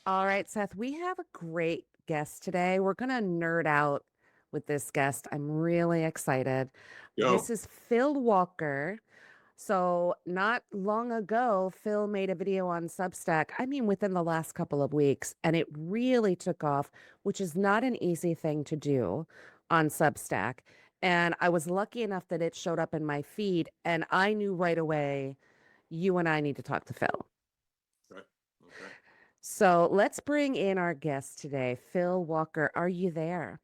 All right, Seth, we have a great guest today. We're going to nerd out with this guest. I'm really excited. This Yo, is Phil Walker. So, not long ago, Phil made a video on Substack, I mean, within the last couple of weeks, and it really took off, which is not an easy thing to do on Substack. And I was lucky enough that it showed up in my feed, and I knew right away, you and I need to talk to Phil. okay, okay. So let's bring in our guest today, Phil Walker. Are you there?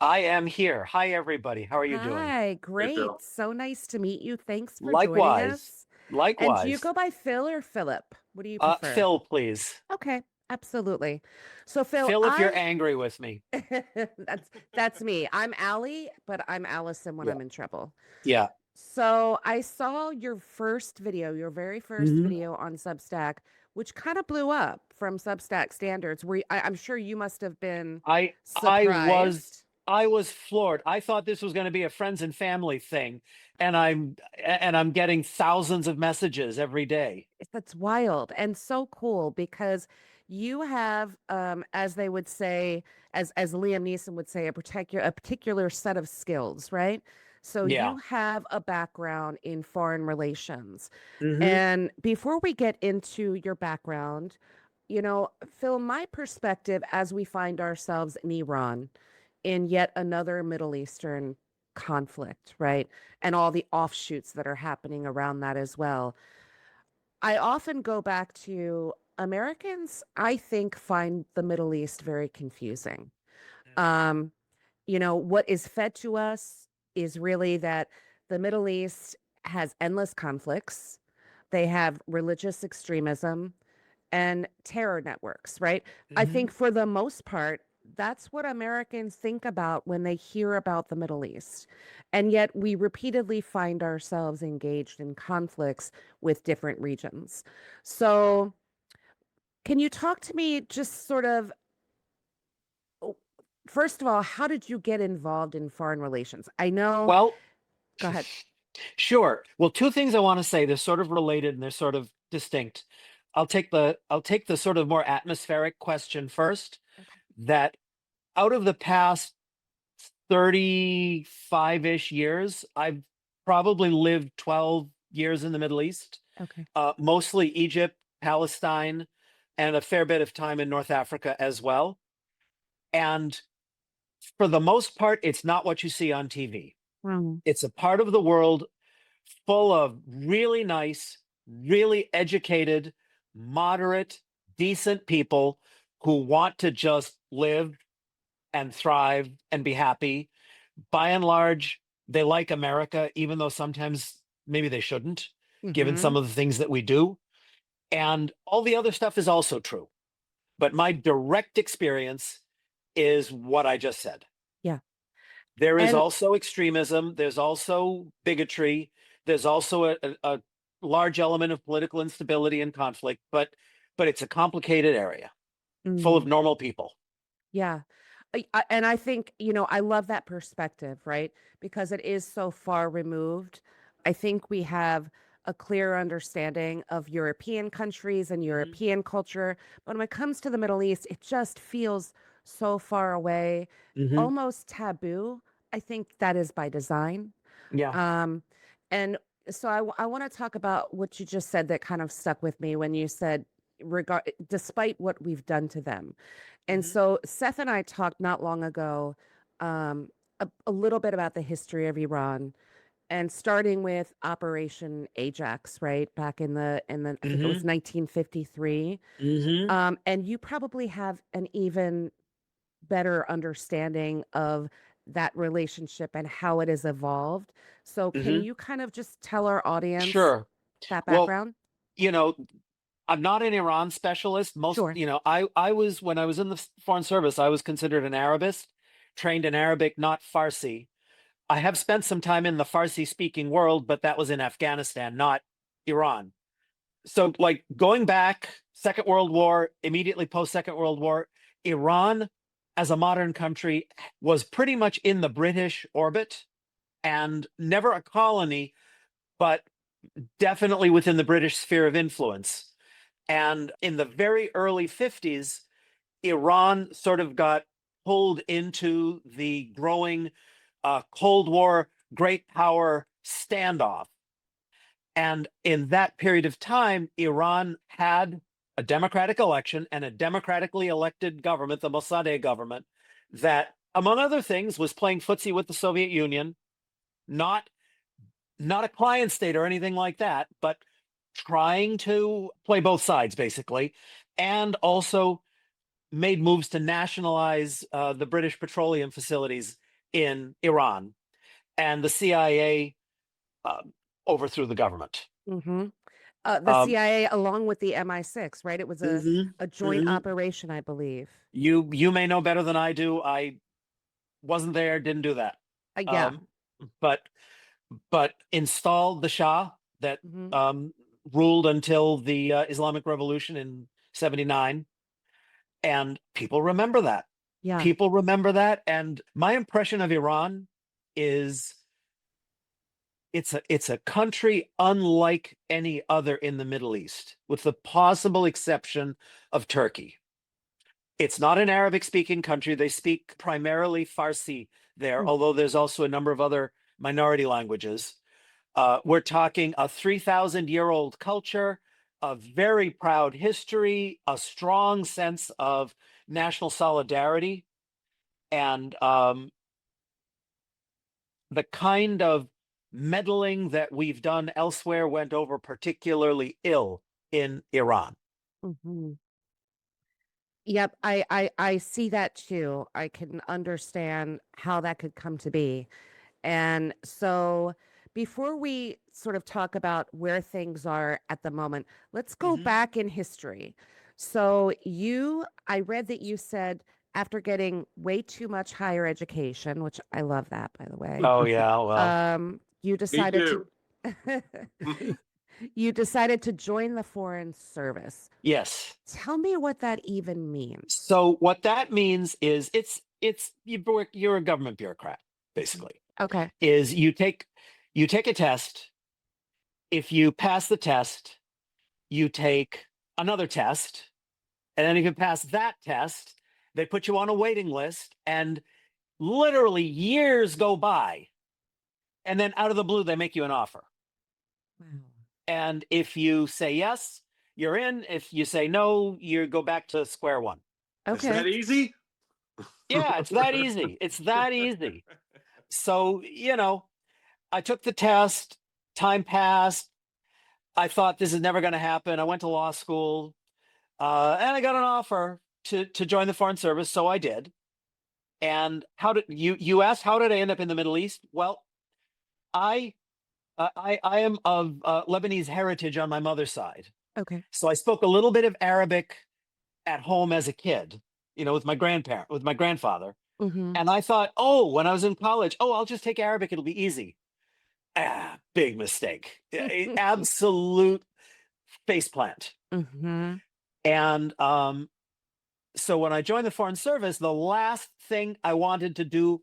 I am here. Hi, everybody. How are you doing? Hi, Hey, great. Phil. So nice to meet you. Thanks for joining Likewise. us. And do you Likewise. go by Phil or Philip? What do you prefer? Phil, please. Okay, absolutely. So Phil, Phil, if you're I angry with me. that's me. I'm Allie, but I'm Allison when Yeah. I'm in trouble. Yeah. So I saw your first video, your very first hmm video on Substack, which kind of blew up from Substack standards. I'm sure you must have been I I was surprised. I was floored. I thought this was going to be a friends and family thing, and I'm getting thousands of messages every day. That's wild and so cool because you have, as they would say, as Liam Neeson would say, a particular set of skills, right? So Yeah. you have a background in foreign relations. hmm And before we get into your background, Phil, my perspective as we find ourselves in Iran, in yet another Middle Eastern conflict, right? And all the offshoots that are happening around that as well. I often go back to Americans, I think, find the Middle East very confusing. Um, what is fed to us is really that the Middle East has endless conflicts. They have religious extremism and terror networks, right? I think hmm for the most part, that's what Americans think about when they hear about the Middle East. And yet we repeatedly find ourselves engaged in conflicts with different regions. So, can you talk to me just sort of, oh, first of all, how did you get involved in foreign relations? I know, Well, go ahead. sure. Well, two things I want to say. They're sort of related and they're sort of distinct. I'll take the sort of more atmospheric question first. Okay. That out of the past 35-ish years, I've probably lived 12 years in the Middle East, Okay. mostly Egypt, Palestine, and a fair bit of time in North Africa as well. And for the most part, it's not what you see on TV. Wow. It's a part of the world full of really nice, really educated, moderate, decent people who want to just live and thrive and be happy. By and large, they like America, even though sometimes maybe they shouldn't, given Mm-hmm. some of the things that we do. And all the other stuff is also true. But my direct experience is what I just said. Yeah. There is And also extremism, there's also bigotry, there's also a large element of political instability and conflict, but it's a complicated area full of mm, normal people. yeah. And I think, I love that perspective, right? Because it is so far removed. I think we have a clear understanding of European countries and Mhm. European culture. But when it comes to the Middle East, it just feels so far away, Mhm. almost taboo. I think that is by design. Yeah. Um, and so I want to talk about what you just said that kind of stuck with me when you said, despite what we've done to them. And Mhm. so Seth and I talked not long ago, a little bit about the history of Iran and starting with Operation Ajax, right? Back in the I think it was Mhm. 1953. Mhm. And you probably have an even better understanding of that relationship and how it has evolved. So can Mhm. you kind of just tell our audience Sure. that Well, background? you know, I'm not an Iran specialist. Sure. I was when I was in the foreign service, I was considered an Arabist, trained in Arabic, not Farsi. I have spent some time in the Farsi speaking world, but that was in Afghanistan, not Iran. So like going back, Second World War, immediately post Second World War, Iran as a modern country was pretty much in the British orbit and never a colony, but definitely within the British sphere of influence. And in the very early 50s, Iran sort of got pulled into the growing Cold War great power standoff. And in that period of time, Iran had a democratic election and a democratically elected government, the Mossadegh government, that, among other things, was playing footsie with the Soviet Union, not a client state or anything like that, but trying to play both sides, basically, and also made moves to nationalize the British petroleum facilities in Iran. And the CIA overthrew the government. Mm-hmm. The Um, CIA, along with the MI6, right? It was mhm, a joint mhm. operation, I believe. You may know better than I do. I wasn't there, didn't do that. Yeah. But installed the Shah that Hmm. ruled until the Islamic Revolution in '79, and people remember that. Yeah. People remember that, and my impression of Iran is it's a country unlike any other in the Middle East, with the possible exception of Turkey. It's not an Arabic-speaking country. They speak primarily Farsi there, although there's also a number of other minority languages. We're talking a 3,000-year-old culture, a very proud history, a strong sense of national solidarity, and the kind of meddling that we've done elsewhere went over particularly ill in Iran. Mm-hmm. Yep, I see that too. I can understand how that could come to be. And so before we sort of talk about where things are at the moment, let's go Mhm. back in history. So I read that you said after getting way too much higher education, which I love that, by the way, Oh yeah, well, you Me decided too. to you decided to join the Foreign Service. yes. Tell me what that even means. So what that means is you're a government bureaucrat, basically. Okay. Is you take a test. If you pass the test, you take another test, and then if you pass that test, they put you on a waiting list, and literally years go by, and then out of the blue they make you an offer. Wow. And if you say yes, you're in. If you say no, you go back to square one. Is that Okay. easy? Yeah, it's that easy. It's that easy. So, I took the test, time passed. I thought this is never going to happen. I went to law school, and I got an offer to join the Foreign Service, so I did. And how did you asked how did I end up in the Middle East? Well, I I am of Lebanese heritage on my mother's side, Okay. so I spoke a little bit of Arabic at home as a kid, with my grandfather. Mm-hmm. And I thought, oh, when I was in college, oh, I'll just take Arabic; it'll be easy. Big mistake. Absolute faceplant. Mm-hmm. And so when I joined the Foreign Service, the last thing I wanted to do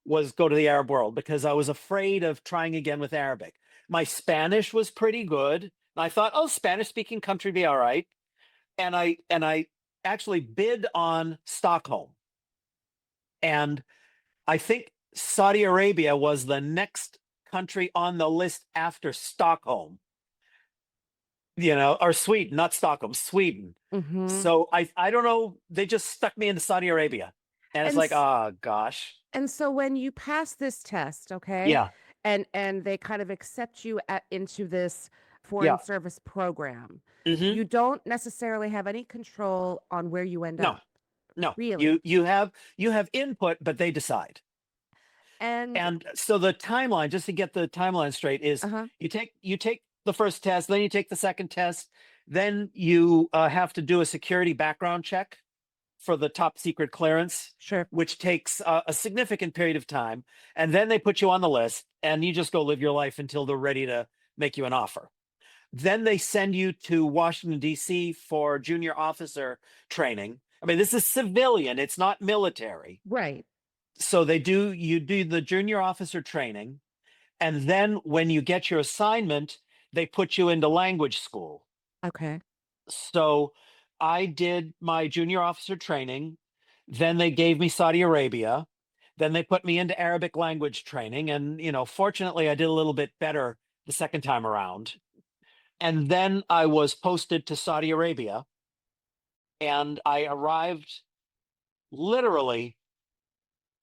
was go to the Arab world because I was afraid of trying again with Arabic. My Spanish was pretty good. And I thought, oh, Spanish speaking country be all right. And I actually bid on Stockholm. And I think Saudi Arabia was the next country on the list after Stockholm. Or Sweden, not Stockholm, Sweden. Mm-hmm. So I don't know, they just stuck me into Saudi Arabia. And it's And like, s- oh gosh. And so when you pass this test, okay, Yeah. and they kind of accept you into this Yeah. Foreign Service program, Hmm. you don't necessarily have any control on where you end No. up. No. Really. You have input, but they decide. And And so the timeline, just to get the timeline straight, is uh-huh. you take the first test, then you take the second test, then you have to do a security background check for the top secret clearance, Sure. which takes a significant period of time, and then they put you on the list, and you just go live your life until they're ready to make you an offer. Then they send you to Washington, D.C. for junior officer training. I mean, this is civilian; it's not military. Right. So you do the junior officer training, and then when you get your assignment, they put you into language school. Okay. So I did my junior officer training. Then they gave me Saudi Arabia. Then they put me into Arabic language training. And, fortunately, I did a little bit better the second time around. And then I was posted to Saudi Arabia. And I arrived literally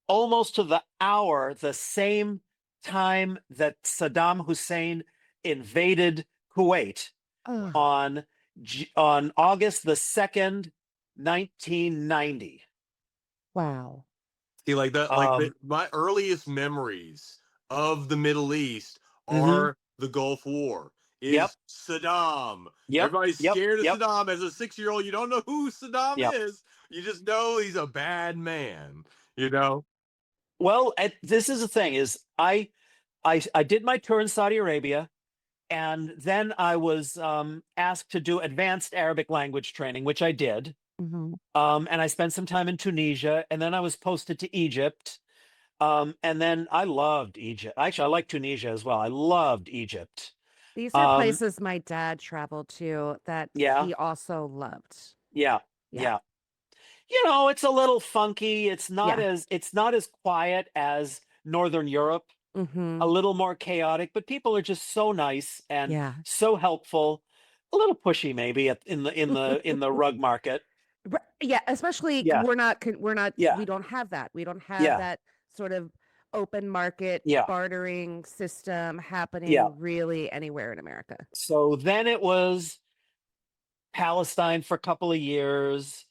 almost to the hour, the same time that Saddam Hussein invaded Kuwait Ugh. on August the 2nd, 1990. Wow. See, like that, my earliest memories of the Middle East are the Gulf War. Yep. Saddam. Yep. Everybody's Yep. scared of Yep. Saddam. As a 6-year-old, you don't know who Saddam Yep. is. You just know he's a bad man. Well, this is the thing: is I did my tour in Saudi Arabia, and then I was asked to do advanced Arabic language training, which I did. Mhm. And I spent some time in Tunisia, and then I was posted to Egypt. And then I loved Egypt. Actually, I like Tunisia as well. I loved Egypt. These are places my dad traveled to that Yeah. he also loved. Yeah. Yeah. It's a little funky. It's not Yeah. as quiet as Northern Europe. Mhm. A little more chaotic, but people are just so nice and Yeah. so helpful. A little pushy, maybe in the rug market. Yeah, especially Yeah. Yeah. we don't have that. We don't have Yeah. that sort of open market Yeah. bartering system happening Yeah. really anywhere in America. So then it was Palestine for a couple of years.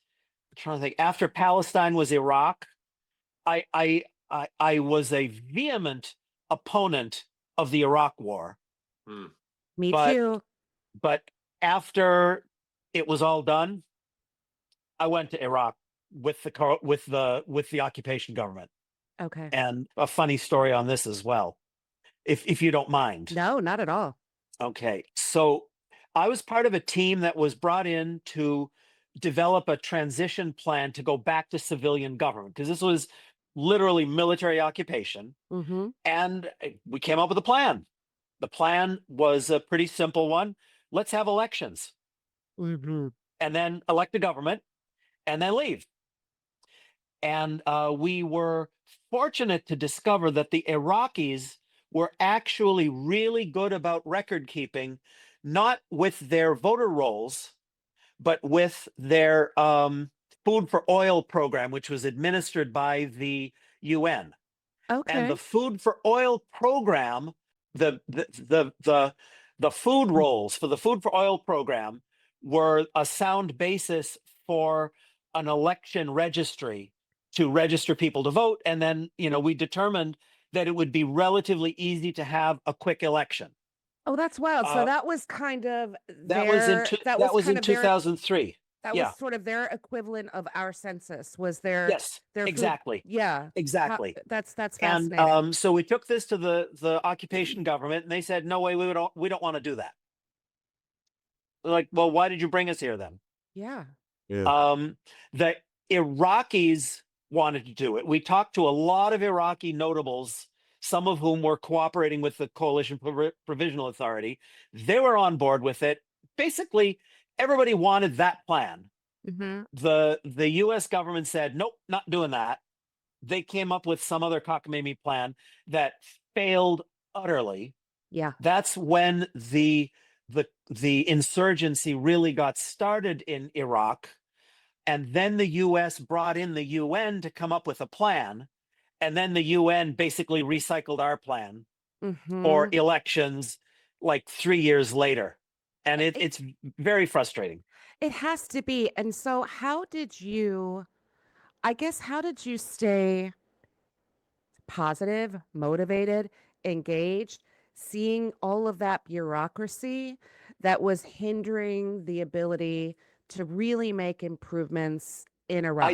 I'm trying to think. After Palestine was Iraq. I was a vehement opponent of the Iraq War. Me But- too. But after it was all done, I went to Iraq with the occupation government. Okay. And a funny story on this as well, if you don't mind. No, not at all. Okay, so I was part of a team that was brought in to develop a transition plan to go back to civilian government, because this was literally military occupation. Mm-hmm. And we came up with a plan. The plan was a pretty simple one. Let's have elections Mm-hmm. and then elect a government and then leave. And we were fortunate to discover that the Iraqis were actually really good about record keeping, not with their voter rolls, but with their food for oil program, which was administered by the UN. Okay. And the food for oil program, the food rolls for the food for oil program were a sound basis for an election registry to register people to vote. And then, we determined that it would be relatively easy to have a quick election. Oh, that's wild. So that was kind of That was in 2003. That was sort of their equivalent of our census. Was their Yes, their food- exactly. Yeah, Exactly. that's fascinating. And so we took this to the occupation government, and they said, "No way, we don't want to do that." We're like, well, why did you bring us here then? Yeah. The Iraqis wanted to do it. We talked to a lot of Iraqi notables, some of whom were cooperating with the Coalition Provisional Authority. They were on board with it. Basically, everybody wanted that plan. Mm-hmm. The U.S. government said, nope, not doing that. They came up with some other cockamamie plan that failed utterly. Yeah. That's when the insurgency really got started in Iraq. And then the U.S. brought in the UN to come up with a plan. And then the UN basically recycled our plan for elections like 3 years later. And it's very frustrating. It has to be. And so how did you stay positive, motivated, engaged, seeing all of that bureaucracy that was hindering the ability to really make improvements in Iraq?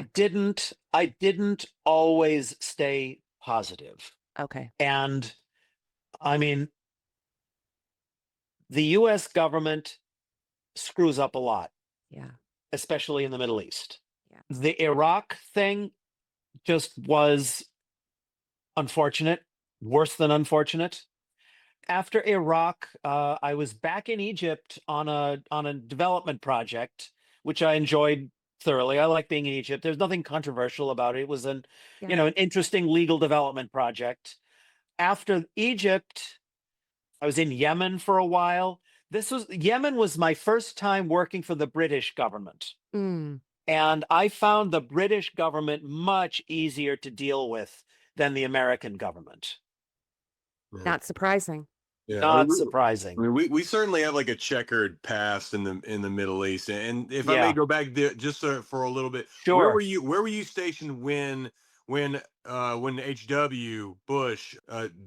I didn't always stay positive. Okay. And I mean, the US government screws up a lot. Yeah. Especially in the Middle East. Yeah. The Iraq thing just was unfortunate, worse than unfortunate. After Iraq, I was back in Egypt on a development project which I enjoyed thoroughly. I like being in Egypt. There's nothing controversial about it. It was an interesting legal development project. After Egypt, I was in Yemen for a while. Yemen was my first time working for the British government. And I found the British government much easier to deal with than the American government. Not surprising. Yeah, Not surprising. I mean, we certainly have like a checkered past in the Middle East, and if I may go back there just for a little bit, sure. Where were you stationed when H.W. Bush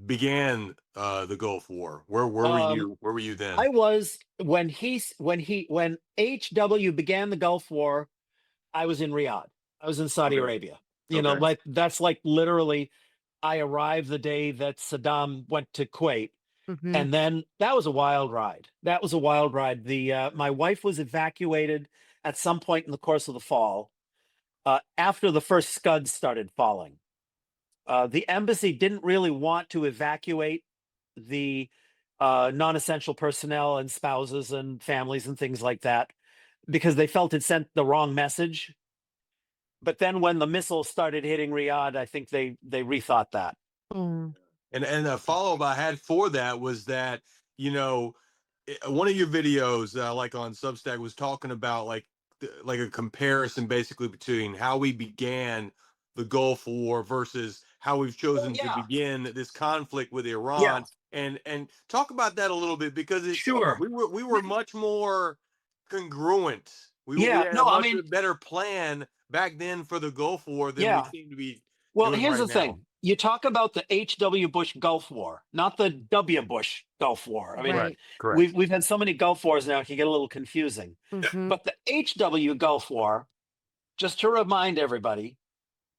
began the Gulf War? Where were you then? I was when H.W. began the Gulf War. I was in Riyadh. I was in Saudi Arabia. You know, like that's like literally, I arrived the day that Saddam went to Kuwait. And then that was a wild ride. That was a wild ride. My wife was evacuated at some point in the course of the fall, after the first scuds started falling. The embassy didn't really want to evacuate the non-essential personnel and spouses and families and things like that, because they felt it sent the wrong message. But then when the missiles started hitting Riyadh, I think they rethought that. And a follow-up I had for that was that, you know, one of your videos like on Substack was talking about like a comparison basically between how we began the Gulf War versus how we've chosen to begin this conflict with Iran. And talk about that a little bit, because we were much more congruent. We had a much better plan back then for the Gulf War than we seem to be. Well, here's the thing. You talk about the H.W. Bush Gulf War, not the W. Bush Gulf War. I mean, we've had so many Gulf Wars now, it can get a little confusing. But the H.W. Gulf War, just to remind everybody,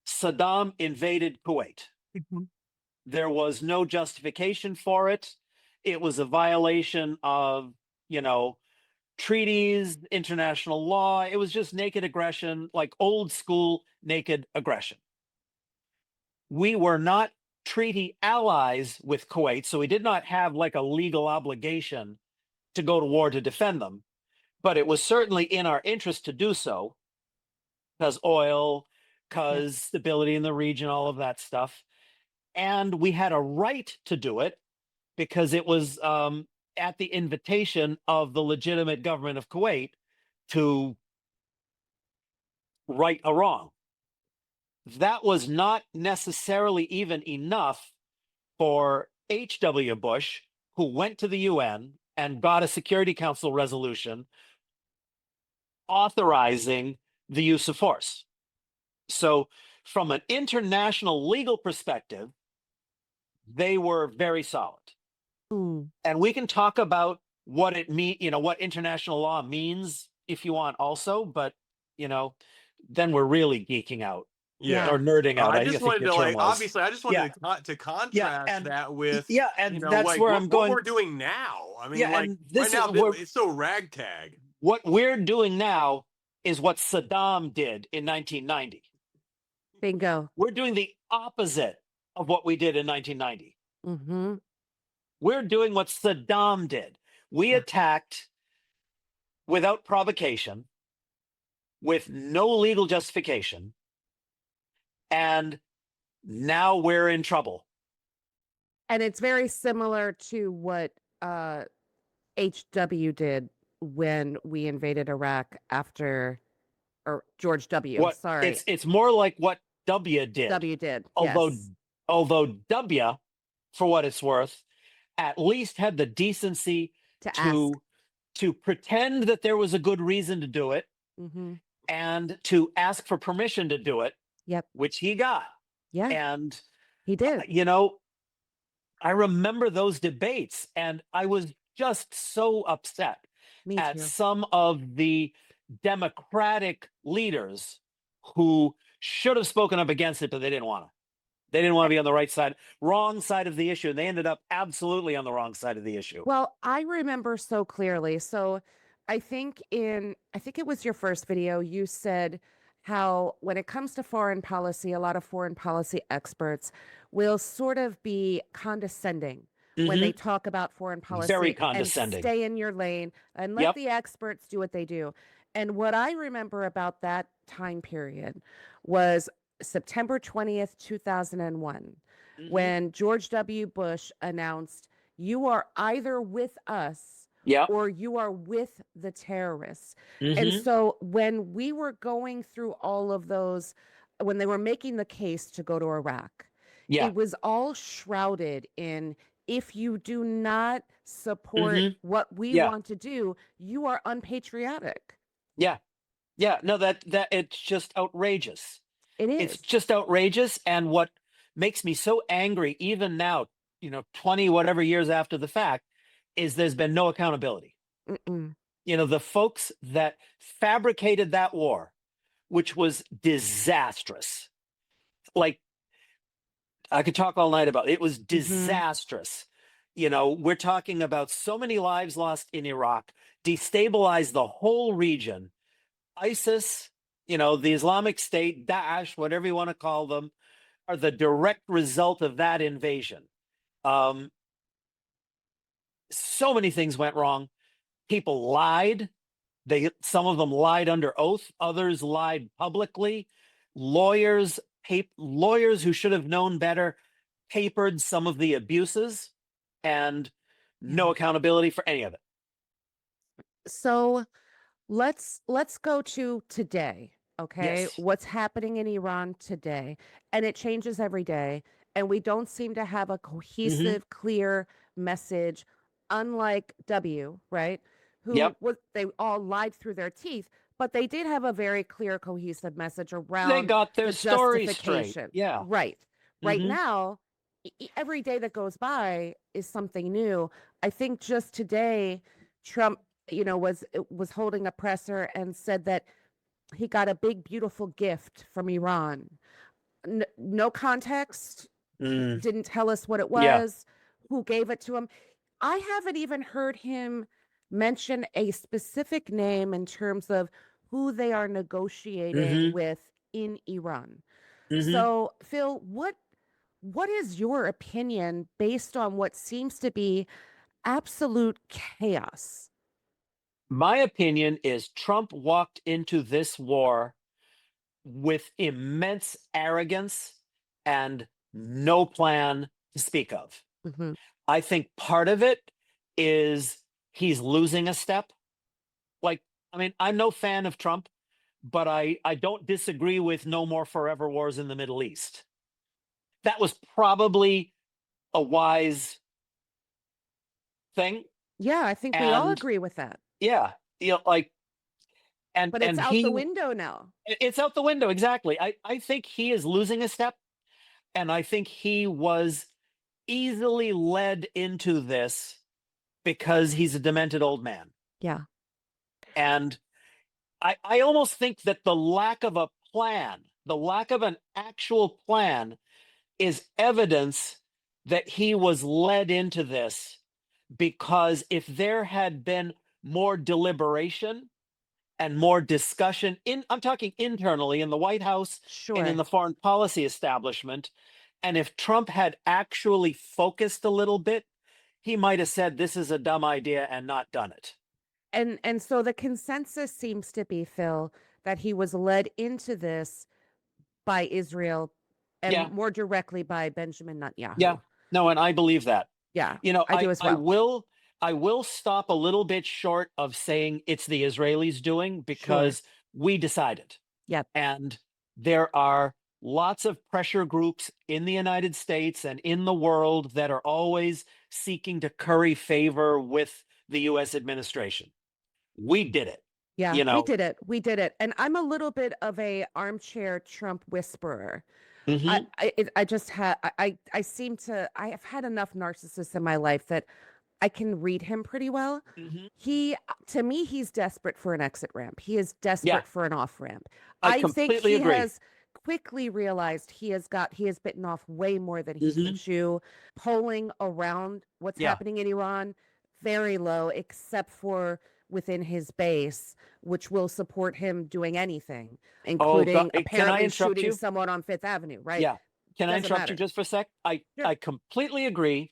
Saddam invaded Kuwait. There was no justification for it. It was a violation of, treaties, international law. It was just naked aggression, like old school naked aggression. We were not treaty allies with Kuwait, so we did not have like a legal obligation to go to war to defend them. But it was certainly in our interest to do so, because oil, because stability in the region, all of that stuff. And we had a right to do it because it was at the invitation of the legitimate government of Kuwait to right a wrong. That was not necessarily even enough for H.W. Bush, who went to the UN and got a Security Council resolution authorizing the use of force. So from an international legal perspective, they were very solid. And we can talk about what it means, what international law means if you want also, but, then we're really geeking out. Or nerding out. I just wanted to obviously, I just wanted to contrast that with, and that's where I'm going. What we're doing now. I mean, and this right now, it's so ragtag. What we're doing now is what Saddam did in 1990. Bingo. We're doing the opposite of what we did in 1990. We're doing what Saddam did. We attacked without provocation, with no legal justification, and now we're in trouble. And it's very similar to what HW did when we invaded Iraq after, or George W. Sorry. It's more like what W did. W did. Although W, for what it's worth, at least had the decency to pretend that there was a good reason to do it, and to ask for permission to do it. Which he got. And he did. I remember those debates, and I was just so upset at some of the Democratic leaders who should have spoken up against it, but they didn't want to. They didn't want to be on the wrong side of the issue. And they ended up absolutely on the wrong side of the issue. Well, I remember so clearly. So I think it was your first video, you said how when it comes to foreign policy, a lot of foreign policy experts will sort of be condescending when they talk about foreign policy. Very condescending. And stay in your lane and let the experts do what they do. And what I remember about that time period was September 20th, 2001, Mhm. when George W. Bush announced, you are either with us Yeah. or you are with the terrorists. And Mhm. so when we were going through all of those, when they were making the case to go to Iraq, Yeah. it was all shrouded in, if you do not support Mhm. what we Yeah. want to do, you are unpatriotic. Yeah. Yeah. No, that it's just outrageous. It It's is. just outrageous. And what makes me so angry, even now, 20 whatever years after the fact, is there's been no accountability. Mm-mm. The folks that fabricated that war, which was disastrous. Like, I could talk all night about it. It was Mm-hmm. disastrous. We're talking about so many lives lost in Iraq, destabilized the whole region. ISIS, the Islamic State, Daesh, whatever you want to call them, are the direct result of that invasion. Um, so many things went wrong. People lied. Some of them lied under oath. Others lied publicly. Lawyers who should have known better papered some of the abuses, and no Yeah. accountability for any of it. So let's go to today, okay? Yes. What's happening in Iran today? And it changes every day, and we don't seem to have a Hmm. cohesive, clear message, unlike W, right? Yep. They all lied through their teeth, but they did have a very clear, cohesive message They around got their the story straight. justification. Yeah. Right. Right Hmm. now, every day that goes by is something new. I think just today, Trump, was holding a presser and said that he got a big, beautiful gift from Iran. No context, Mm. didn't tell us what it Yeah. was, who gave it to him. I haven't even heard him mention a specific name in terms of who they are negotiating Hmm. with in Iran. Hmm. So, Phil, what is your opinion based on what seems to be absolute chaos? My opinion is Trump walked into this war with immense arrogance and no plan to speak of. Mhm. I think part of it is he's losing a step. Like, I mean, I'm no fan of Trump, but I don't disagree with no more forever wars in the Middle East. That was probably a wise thing. Yeah, I think we all And agree with that. yeah, like, and But it's and out the he window now. it's out the window. Exactly. I think he is losing a step, and I think he was easily led into this because he's a demented old man. Yeah. And I almost think that the lack of a plan, the lack of an actual plan, is evidence that he was led into this, because if there had been more deliberation and more discussion I'm talking internally in the White House and in Sure. the foreign policy establishment, and if Trump had actually focused a little bit, he might have said this is a dumb idea and not done it. And so the consensus seems to be, Phil, that he was led into this by Israel and Yeah. more directly by Benjamin Yeah. Netanyahu. No, and I believe that. Yeah, You know, I I do as I well. will I will stop a little bit short of saying it's the Israelis doing, Sure. because we decided. Yep. And there are lots of pressure groups in the United States and in the world that are always seeking to curry favor with the US administration. We did it, Yeah, you we know. did it. We did it. And I'm a little bit of a armchair Trump whisperer. Hmm. I just had I seem to I have had enough narcissists in my life that I can read him pretty well. Hmm. To me, he's desperate for an exit ramp. He is Yeah, desperate for an off ramp. I I think completely he agree. has quickly realized he has bitten off way more than he can Hmm. chew. Polling around what's Yeah. happening in Iran, very low, except for within his base, which will support him doing anything, Oh God, including can I apparently interrupt shooting you? someone on Fifth Avenue, right? Yeah. Can I Doesn't interrupt you matter. just for a sec? I Sure. I completely agree.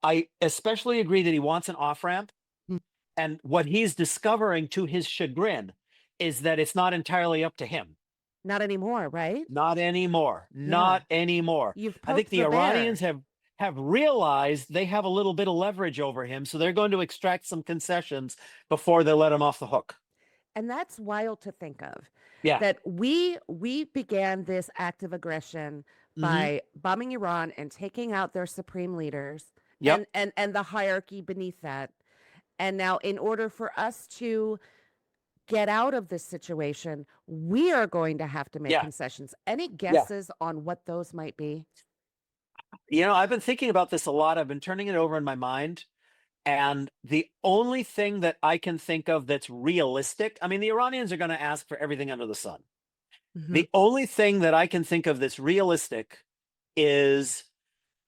I especially agree that he wants an off ramp. Mm. And what he's discovering, to his chagrin, is that it's not entirely up to him. Not anymore, right? Not anymore. Not anymore. You've I think poked the the bear. Iranians have realized they have a little bit of leverage over him, so they're going to extract some concessions before they let him off the hook. And that's wild to think of. Yeah. That we began this act of aggression by bombing Iran and taking out their supreme leaders Yep. and the hierarchy beneath that. And now in order for us to get out of this situation, we are going to have to make concessions. Any guesses on what those might be? You know, I've been thinking about this a lot. I've been turning it over in my mind. And the only thing that I can think of that's realistic, I mean, the Iranians are going to ask for everything under the sun. The only thing that I can think of that's realistic is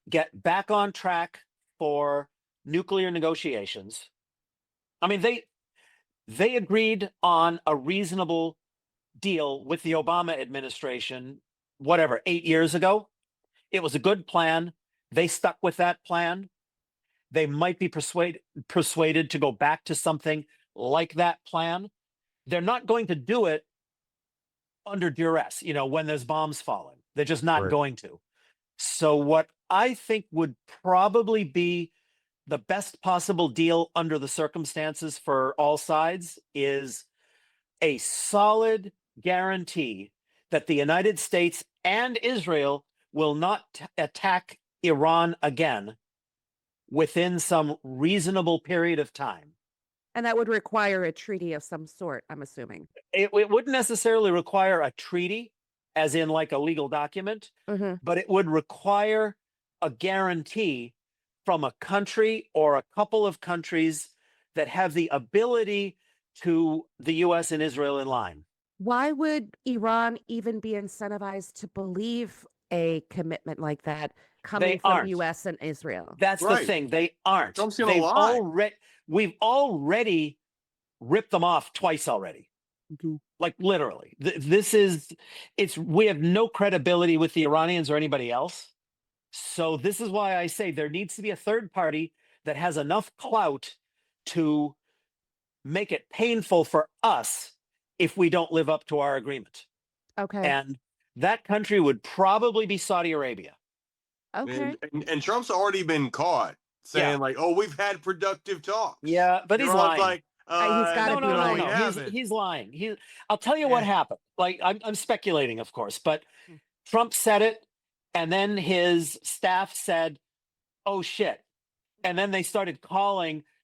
get back on track for nuclear negotiations. I mean, they agreed on a reasonable deal with the Obama administration, whatever, 8 years ago. It was a good plan. They stuck with that plan. They might be persuaded to go back to something like that plan. They're not going to do it under duress, you know, when there's bombs falling. They're just not going to. So what I think would probably be the best possible deal under the circumstances for all sides is a solid guarantee that the United States and Israel will not attack Iran again within some reasonable period of time. And that would require a treaty of some sort, I'm assuming. It wouldn't necessarily require a treaty, as in like a legal document, but it would require a guarantee from a country or a couple of countries that have the ability to the U.S. and Israel in line. Why would Iran even be incentivized to believe a commitment like that coming from the U.S. and Israel? That's the thing. They aren't. Trump's gonna lie. We've already ripped them off twice already. Like literally. We have no credibility with the Iranians or anybody else. So this is why I say there needs to be a third party that has enough clout to make it painful for us if we don't live up to our agreement. Okay. And that country would probably be Saudi Arabia. Okay. And Trump's already been caught saying like, "Oh, we've had productive talks." Yeah, but he's lying. Like, he's got to be lying. No. He's lying. I'll tell you what happened. Like I'm speculating, of course, but Trump said it, and then his staff said, "Oh shit," and then they started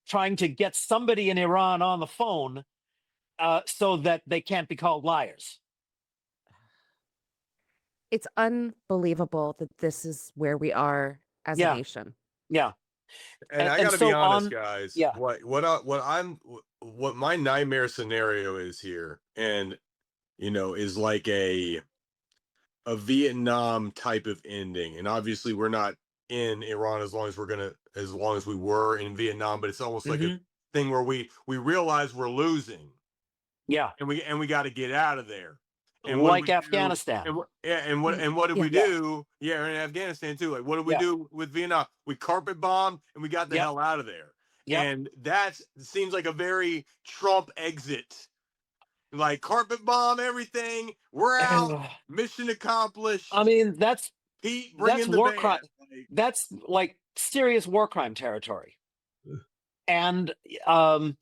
trying to get somebody in Iran on the phone, so that they can't be called liars. It's unbelievable that this is where we are as a nation. Yeah. And I got to be honest, guys. Yeah. What my nightmare scenario is here, and is like a Vietnam type of ending. And obviously, we're not in Iran as long as we were in Vietnam, but it's almost like a thing where we realize we're losing. Yeah. And we got to get out of there. And like Afghanistan. And what did we do? Yeah, in Afghanistan too. Like, what did we do with Vietnam? We carpet bombed and we got the hell out of there. And that seems like a very Trump exit. Like, carpet bomb everything. We're out. Mission accomplished. I mean, that's Pete, bring in the war band. crime. That's like serious war crime territory. And I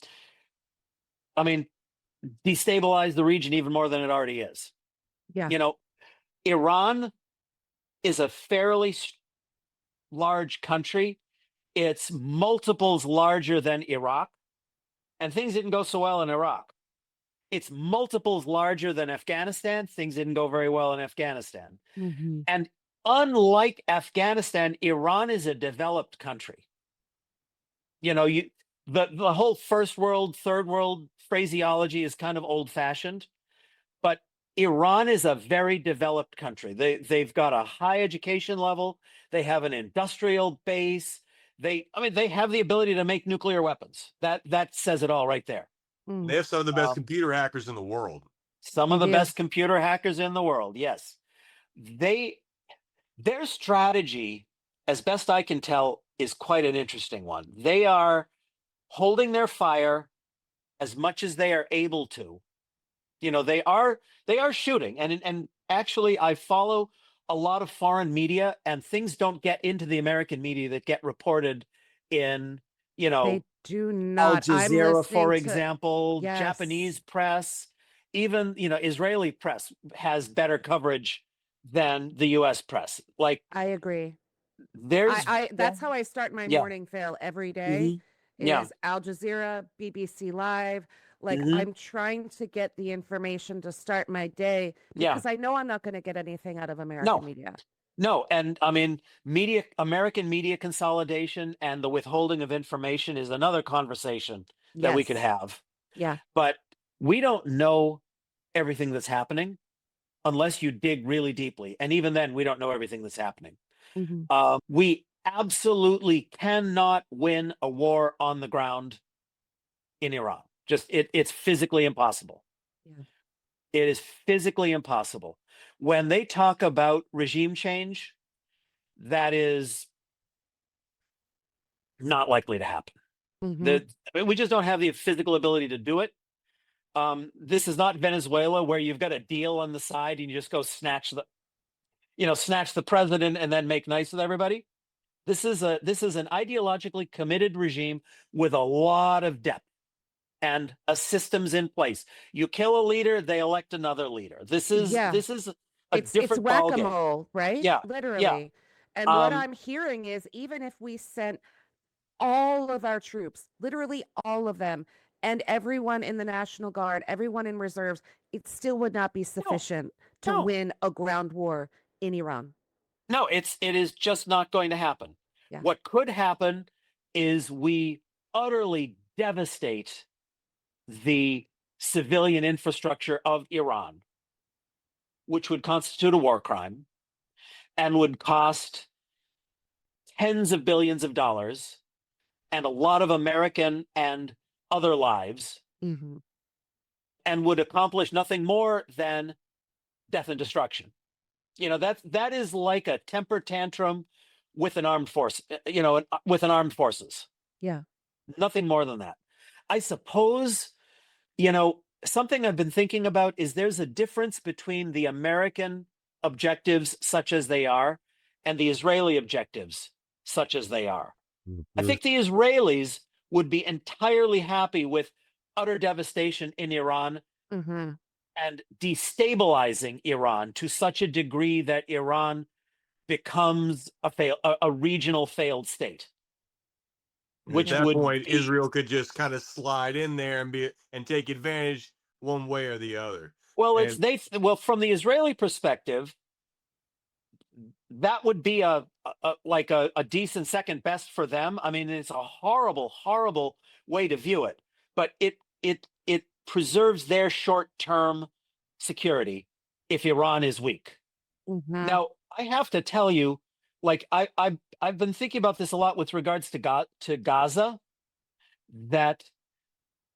mean, destabilize the region even more than it already is. Yeah. Iran is a fairly large country. It's multiples larger than Iraq, and things didn't go so well in Iraq. It's multiples larger than Afghanistan. Things didn't go very well in Afghanistan. And unlike Afghanistan, Iran is a developed country. The whole first world, third world phraseology is kind of old fashioned, but Iran is a very developed country. They've got a high education level. They have an industrial base. They have the ability to make nuclear weapons. That says it all right there. They have some of the best computer hackers in the world. Some of the best computer hackers in the world. Yes. Their strategy, as best I can tell, is quite an interesting one. They are holding their fire as much as they are able to they are shooting, and actually I follow a lot of foreign media, and things don't get into the American media that get reported in They do Al not. I'm Jazeera, for listening to, example, yes, Japanese press, even Israeli press has better coverage than the U.S. press. Like I agree. there's That's how I start my yeah, morning, Phil, every day hmm yeah, is Al Jazeera, BBC Live. Like hmm I'm trying to get the information to start my day yeah. because I know I'm not going to get anything out of No, American media. no, and I mean, American media consolidation and the withholding of information is another conversation that we could Yes. have. Yeah. But we don't know everything that's happening unless you dig really deeply, and even then, we don't know everything that's happening. Hmm. We absolutely cannot win a war on the ground in Iran. Just it's physically impossible. Yeah. It is physically impossible. When they talk about regime change, that is not likely to happen. Hmm. I mean, we just don't have the physical ability to do it. This is not Venezuela where you've got a deal on the side and you just go snatch the president and then make nice with everybody. This is an ideologically committed regime with a lot of depth and a systems in place. You kill a leader, they elect another leader. This is Yeah. a It's different ball game. whack-a-mole, right? Yeah, yeah. Literally. And what Um, I'm hearing is even if we sent all of our troops, literally all of them, and everyone in the National Guard, everyone in reserves, it still would not be no, sufficient to no, win a ground war in Iran. no. It is just not going to happen. Yeah. What could happen is we utterly devastate the civilian infrastructure of Iran, which would constitute a war crime and would cost tens of billions of dollars and a lot of American and other lives, Hmm. and would accomplish nothing more than death and destruction. That is like a temper tantrum with an armed force, with an armed forces. Yeah. Nothing more than that. I suppose, something I've been thinking about is there's a difference between the American objectives, such as they are, and the Israeli objectives, such as they are. I think the Israelis would be entirely happy with utter devastation in Iran Hmm. and destabilizing Iran to such a degree that Iran becomes a regional failed state, And at which Yeah. that would point, be Israel could just kind of slide in there and take advantage one way or the other. well, And from the Israeli perspective, that would be a decent second best for them. I mean, it's a horrible, horrible way to view it, but it preserves their short-term security if Iran is weak. Hmm. Now, I have to tell you, like I've been thinking about this a lot with regards to Gaza, that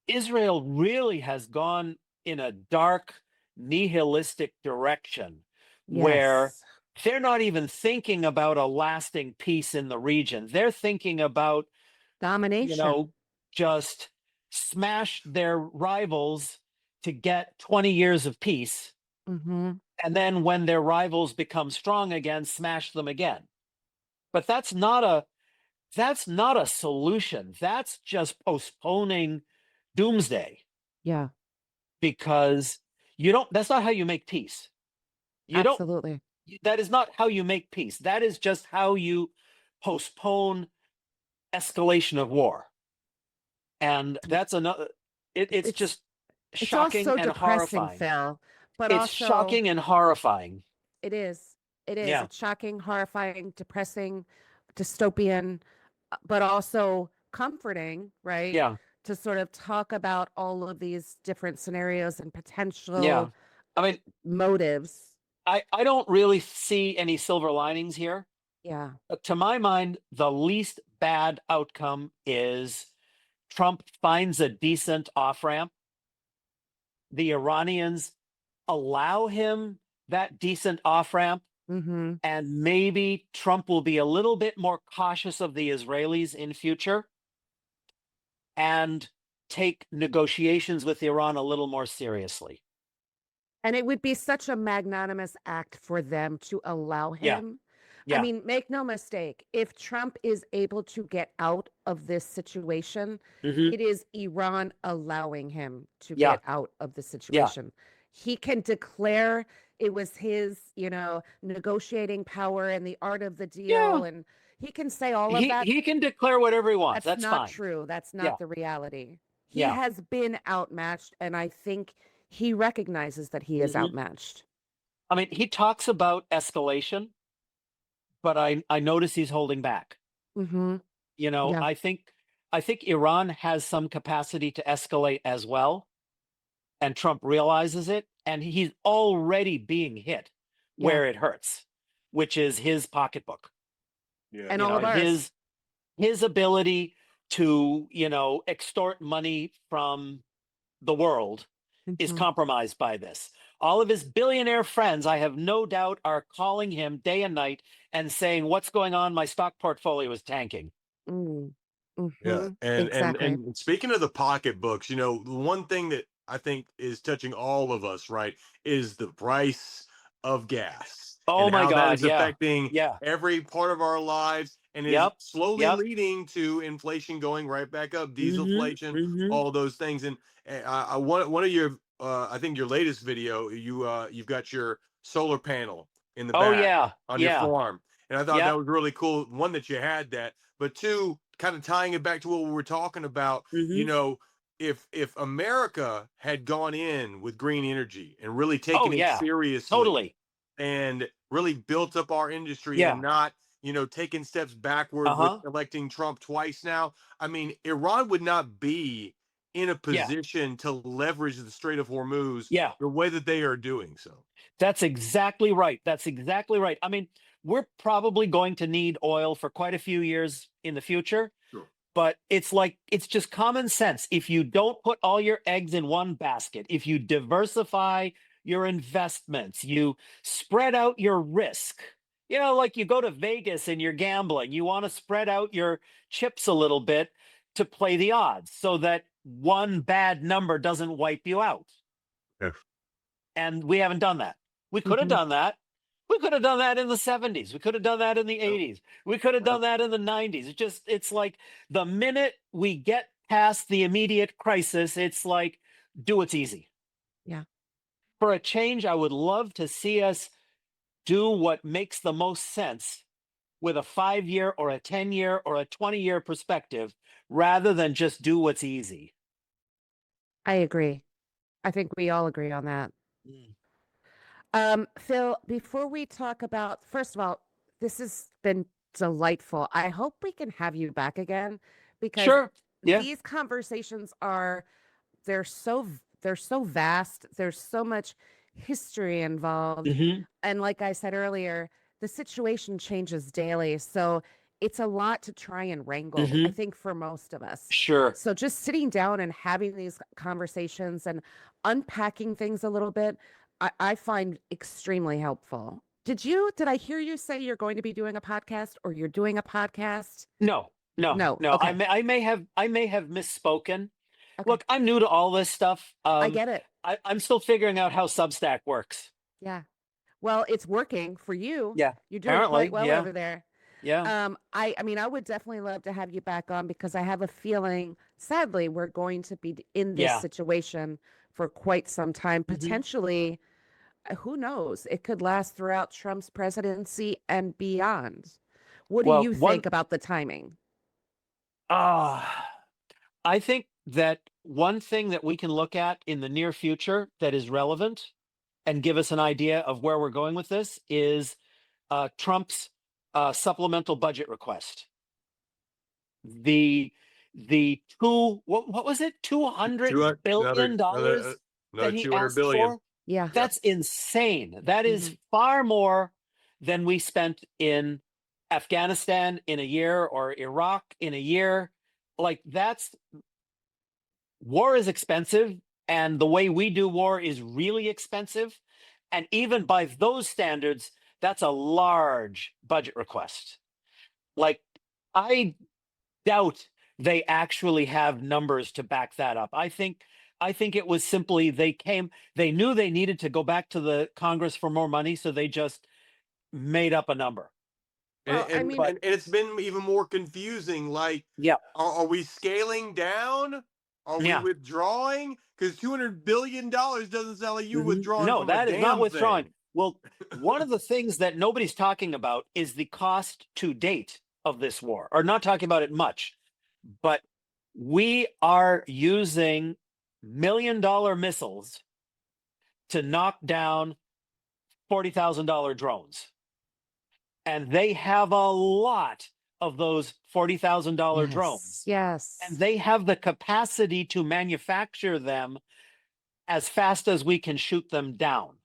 Israel really has gone in a dark, nihilistic direction where Yes. they're not even thinking about a lasting peace in the region. They're thinking about, you Domination. know, just smash their rivals to get 20 years of peace. Hmm. And then when their rivals become strong again, smash them again. But that's not a solution. That's just postponing doomsday, Yeah. because that's not how you make peace. You don't Absolutely. that is not how you make peace. That is just how you postpone escalation of war. And that's another it's It's just it's all shocking so and depressing, horrifying. Phil, but It's also shocking and horrifying. it is. It is. Yeah. It's shocking, horrifying, depressing, dystopian, but also comforting, right? Yeah. To sort of talk about all of these different scenarios and Yeah. potential I mean, motives. I don't really see any silver linings here. Yeah. To my mind, the least bad outcome is Trump finds a decent off ramp. The Iranians allow him that decent off ramp, Mm-hmm. and maybe Trump will be a little bit more cautious of the Israelis in future and take negotiations with Iran a little more seriously. And it would be such a magnanimous act for them to allow Yeah. him. I Yeah. mean, make no mistake, if Trump is able to get out of this situation, Hmm. it is Iran allowing him to Yeah. get out of the Yeah. situation. He can declare it was his, negotiating power and the art of the Yeah. deal. And he can say all of He that. he can declare whatever he wants. That's That's not fine. true. That's Yeah. not the reality. He Yeah. has been outmatched, and I think he recognizes that he is Hmm. outmatched. I mean, he talks about escalation, but I notice he's holding back. Mm-hmm. You know, Yeah. I think Iran has some capacity to escalate as well, and Trump realizes it, and he's already being hit Yeah. where it hurts, which is his pocketbook. Yeah. And You all know, of ours. his ability to, extort money from the world is Mhm. compromised by this. All of his billionaire friends, I have no doubt, are calling him day and night and saying, "What's going on? My stock portfolio is tanking." Mm. Yeah. Mhm. And Exactly. and speaking of the pocketbooks, the one thing that I think is touching all of us, right, is the price of gas Oh and my how that God. is Yeah. affecting Yeah. every part of our lives and is Yep. slowly Yep. leading to inflation going right back up, Hmm. dieselflation, Hmm. all those things. And I one of your I think your latest video, you've got your solar panel in the Oh back yeah. on your Yeah. farm. And I thought that Yep. was really cool. One, that you had that, but two, kind of tying it back to what we were talking about, you Hmm. know, if America had gone in with green energy and really Oh taken it yeah. seriously Totally. and really built up our industry and Yeah. not, taking steps backward with Uh-huh. electing Trump twice now, I mean, Iran would not be in a Yeah. position to leverage the Strait of Hormuz Yeah. the way that they are doing so. That's exactly right. That's exactly right. I mean, we're probably going to need oil for quite a few years in the future, Sure. but it's just common sense. If you don't put all your eggs in one basket, if you diversify your investments, you spread out your risk. Like you go to Vegas and you're gambling, you want to spread out your chips a little bit to play the odds so that one bad number doesn't wipe you out. Yeah. And we haven't done that. We could have Mhm. done that. We could have done that in the 70s. We could have done that in the 80s. We could have done that in the 90s. It's like the minute we get past the immediate crisis, it's like, do what's easy. Yeah. For a change, I would love to see us do what makes the most sense with a 5-year or a 10-year or a 20-year perspective rather than just do what's easy. I agree. I think we all agree on that. Mm. Phil, before we talk about, first of all, this has been delightful. I hope we can have you back again because Sure. Yeah. these conversations they're so vast. There's so much history involved. Hmm. And like I said earlier, the situation changes daily. So it's a lot to try and wrangle, I Hmm. think, for most of us. Sure. So just sitting down and having these conversations and unpacking things a little bit, I find extremely helpful. Did I hear you say you're going to be doing a podcast or you're doing a podcast? No, no, No. no. Okay. I may have misspoken. Okay. Look, I'm new to all this stuff. I get it. I'm still figuring out how Substack works. Yeah. Well, it's working for you. Yeah, You're doing quite apparently. well Yeah, over there. yeah, I mean, I would definitely love to have you back on because I have a feeling, sadly, we're going to be in this yeah. situation for quite some time. Hmm. Potentially, who knows? It could last throughout Trump's presidency and beyond. What do Well, you think about the timing? uh, I think that one thing that we can look at in the near future that is relevant and give us an idea of where we're going with this is Trump's supplemental budget request. The what was it, $200 billion that Another he 200 asked billion. for? Yeah. Yep. That's insane. That is Mhm. far more than we spent in Afghanistan in a year or Iraq in a year. Like, war is expensive, and the way we do war is really expensive. And even by those standards, that's a large budget request. Like, I doubt they actually have numbers to back that up. I think I think it was simply they knew they needed to go back to the Congress for more money, so they just made up a number. Well, I mean, And it's been even more confusing. Like, Yeah. are we scaling down? Are we Yeah. withdrawing? Because $200 billion doesn't sound like you withdrawing No, from that a is not damn withdrawing. thing. Well, one of the things that nobody's talking about is the cost to date of this war, or not talking about it much. But we are using $1 million missiles to knock down $40,000 drones. And they have a lot of those $40,000 drones. Yes. And they have the capacity to manufacture them as fast as we can shoot them down.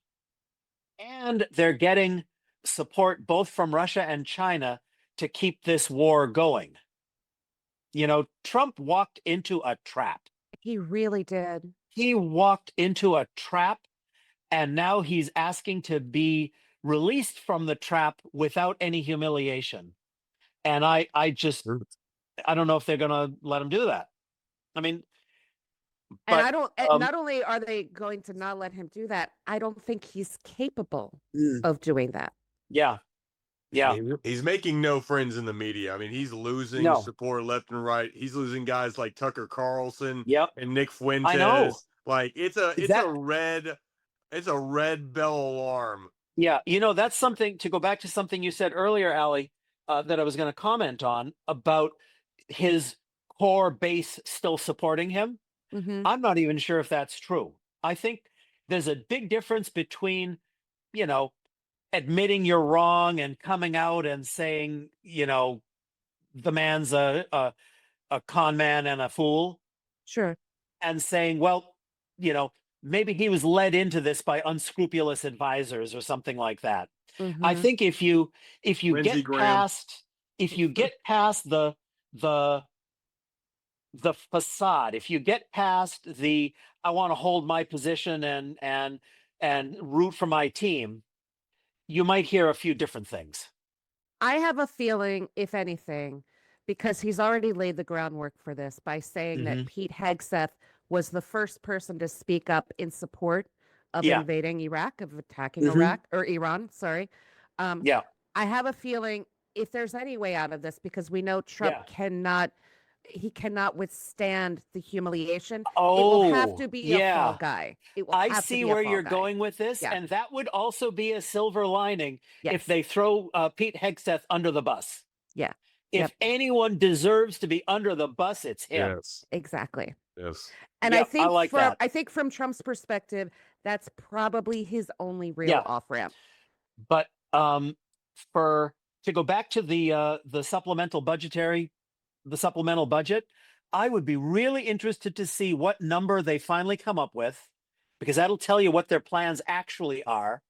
And they're getting support both from Russia and China to keep this war going. You know, Trump walked into a trap. He really did. He walked into a trap, and now he's asking to be released from the trap without any humiliation. And I don't know if they're going to let him do that. I mean, And but I don't, not only are they going to not let him do that, I don't think he's capable of doing that. yeah. He's making no friends in the media. I mean, he's losing No. support left and right. He's losing guys like Tucker Carlson and Nick Fuentes. I know. Like, it's a red bell alarm. Yeah, you know, that's something, to go back to something you said earlier, Ali, that I was going to comment on about his core base still supporting him. I'm not even sure if that's true. I think there's a big difference between, you know, admitting you're wrong and coming out and saying, you know, the man's a con man and a fool. Sure. And saying, well, you know, maybe he was led into this by unscrupulous advisors or something like that. I think if you Lindsey get Graham. past the facade, if you get past the I want to hold my position and root for my team, you might hear a few different things. I have a feeling, if anything, because he's already laid the groundwork for this by saying that Pete Hegseth was the first person to speak up in support of invading Iraq, of attacking Iraq or Iran. Sorry. I have a feeling if there's any way out of this, because we know Trump cannot withstand the humiliation. It will have to be a fall guy. I see where you're going with this, and that would also be a silver lining if they throw Pete Hegseth under the bus. Yeah. If anyone deserves to be under the bus, it's him. Yes. Exactly. Yes. And I think I think from Trump's perspective, that's probably his only real off ramp. But to go back to the supplemental budget, I would be really interested to see what number they finally come up with, because that'll tell you what their plans actually are.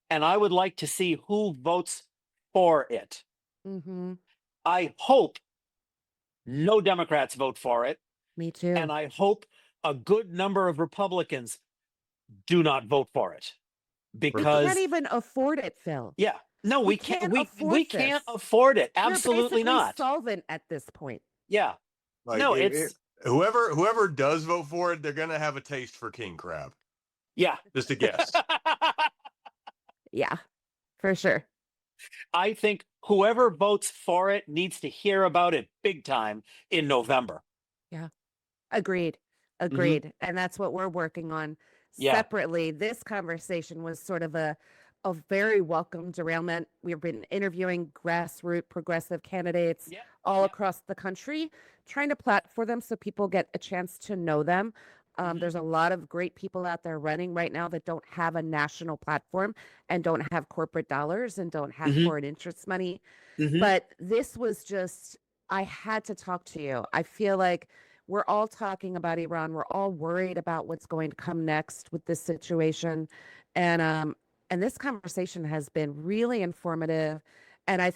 And I would like to see who votes for it. I hope no Democrats vote for it. Me too. And I hope a good number of Republicans do not vote for it, because we can't even afford it, Phil. Yeah. No, we can't. We can't afford it. Absolutely not. Solvent at this point. Yeah. Like, no, it's whoever does vote for it, they're gonna have a taste for king crab. Yeah. Just a guess. Yeah, for sure. I think whoever votes for it needs to hear about it big time in November. Yeah. Agreed. And that's what we're working on separately. This conversation was sort of a very welcome derailment. We've been interviewing grassroots progressive candidates all across the country, trying to platform them so people get a chance to know them. There's a lot of great people out there running right now that don't have a national platform and don't have corporate dollars and don't have foreign interest money. But this was just, I had to talk to you. I feel like we're all talking about Iran. We're all worried about what's going to come next with this situation. And this conversation has been really informative. And I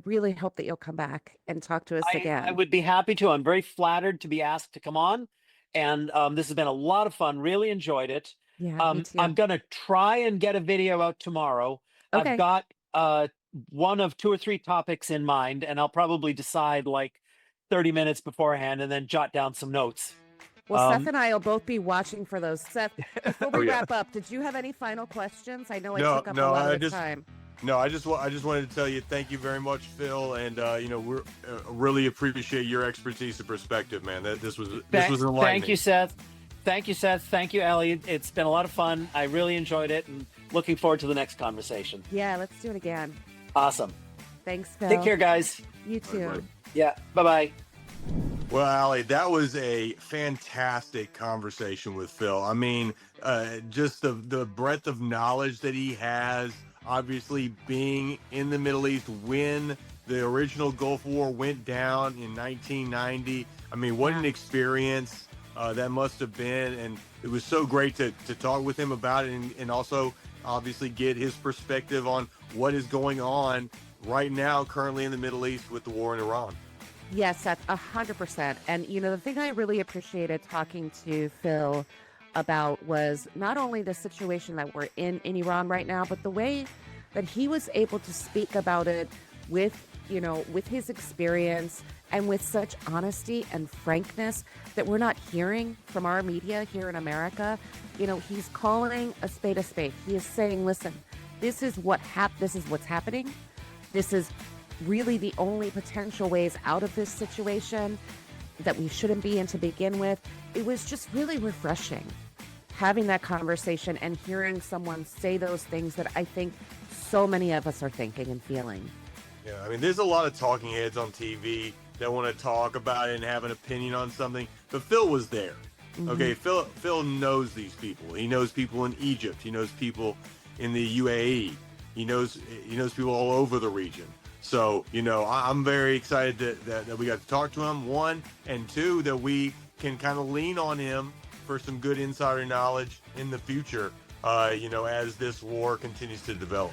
really hope that you'll come back and talk to us again. I would be happy to. I'm very flattered to be asked to come on. And this has been a lot of fun. Really enjoyed it. Yeah, me too. I'm going to try and get a video out tomorrow. Okay. I've got one of 2 or 3 topics in mind, and I'll probably decide like 30 minutes beforehand and then jot down some notes. Well, Seth and I will both be watching for those. Seth, before we Oh, yeah. wrap up, did you have any final questions? I know I No, took up a no, lot I of the just- time. No, I just wanted to tell you thank you very much, Phil, and we're really appreciate your expertise and perspective, man. This was enlightening. Thank you, Seth. Thank you, Seth. Thank you, Ellie. It's been a lot of fun. I really enjoyed it, and looking forward to the next conversation. Yeah, let's do it again. Awesome. Thanks, Phil. Take care, guys. You too. Bye-bye. Yeah. Bye-bye. Well, Allie, that was a fantastic conversation with Phil. I mean, just the breadth of knowledge that he has, obviously being in the Middle East when the original Gulf War went down in 1990. I mean, what an experience that must have been. And it was so great to talk with him about it and also obviously get his perspective on what is going on right now, currently in the Middle East with the war in Iran. Yes, that's 100%. And, the thing I really appreciated talking to Phil about was not only the situation that we're in Iran right now, but the way that he was able to speak about it with, with his experience and with such honesty and frankness that we're not hearing from our media here in America. He's calling a spade a spade. He is saying, listen, this is what's happening. This is really the only potential ways out of this situation that we shouldn't be in to begin with. It was just really refreshing having that conversation and hearing someone say those things that I think so many of us are thinking and feeling. Yeah, I mean, there's a lot of talking heads on TV that want to talk about it and have an opinion on something, but Phil was there. Mm-hmm. Okay, Phil knows these people. He knows people in Egypt. He knows people in the UAE. He knows people all over the region. So, I'm very excited that we got to talk to him, one, and two, that we can kind of lean on him for some good insider knowledge in the future, as this war continues to develop.